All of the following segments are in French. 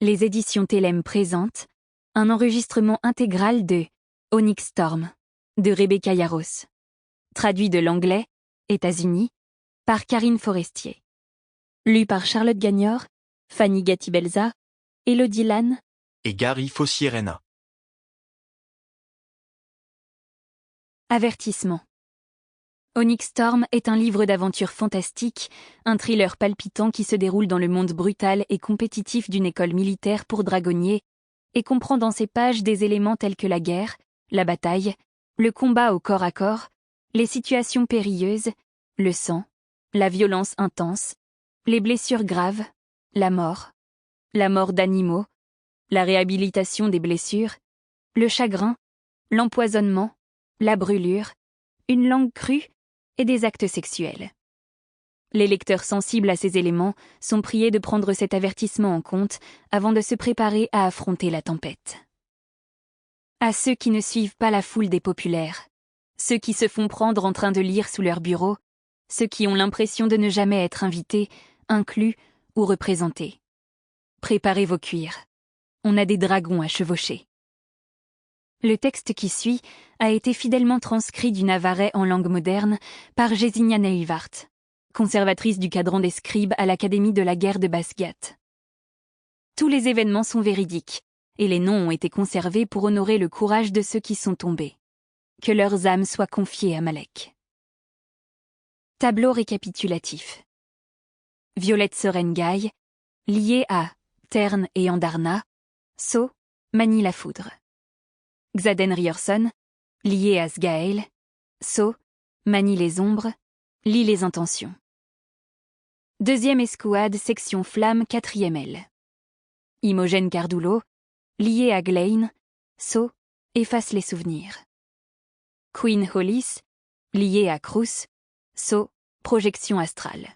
Les éditions Télème présentent un enregistrement intégral de Onyx Storm de Rebecca Yarros, traduit de l'anglais, États-Unis, par Karine Forestier. Lu par Charlotte Gagnor, Fanny Gatti-Belza, Élodie Lannes et Gary Fossierena. Avertissement. Onyx Storm est un livre d'aventure fantastique, un thriller palpitant qui se déroule dans le monde brutal et compétitif d'une école militaire pour dragonniers et comprend dans ses pages des éléments tels que la guerre, la bataille, le combat au corps à corps, les situations périlleuses, le sang, la violence intense, les blessures graves, la mort d'animaux, la réhabilitation des blessures, le chagrin, l'empoisonnement, la brûlure, une langue crue et des actes sexuels. Les lecteurs sensibles à ces éléments sont priés de prendre cet avertissement en compte avant de se préparer à affronter la tempête. À ceux qui ne suivent pas la foule des populaires, ceux qui se font prendre en train de lire sous leur bureau, ceux qui ont l'impression de ne jamais être invités, inclus ou représentés. Préparez vos cuirs. On a des dragons à chevaucher. Le texte qui suit a été fidèlement transcrit du navarais en langue moderne par Gésinia Neilvart, conservatrice du cadran des scribes à l'Académie de la guerre de Basquiat. Tous les événements sont véridiques, et les noms ont été conservés pour honorer le courage de ceux qui sont tombés. Que leurs âmes soient confiées à Malek. Tableau récapitulatif. Violette Sorengaï, liée à Tern et Andarna, So, manie la foudre. Xaden Ryerson, lié à Sgaël, So, manie les ombres, lit les intentions. Deuxième escouade, section flamme, 4e L. Imogen Cardullo, lié à Glein, So, efface les souvenirs. Queen Hollis, lié à Cruz, So, projection astrale.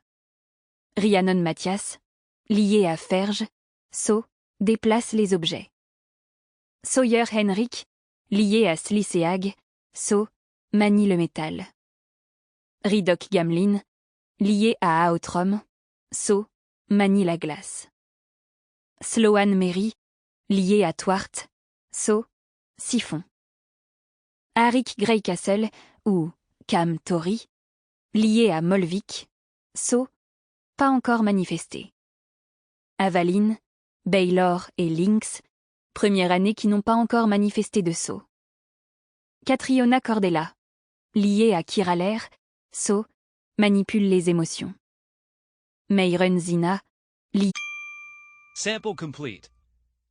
Rhiannon Mathias, lié à Ferge, So, déplace les objets. Sawyer Henrik, lié à Sliseag, So, manie le métal. Ridok Gamlin, lié à Aotrom, So, manie la glace. Sloan Mary, lié à Twart, So, siphon. Arik Greycastle, ou Cam Tori, lié à Molvik, So, pas encore manifesté. Avaline, Baylor et Lynx, première année qui n'ont pas encore manifesté de So. Catriona Cordella, liée à Kiraler, So, manipule les émotions. Mayron Zina, Sample complete.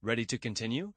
Ready to continue?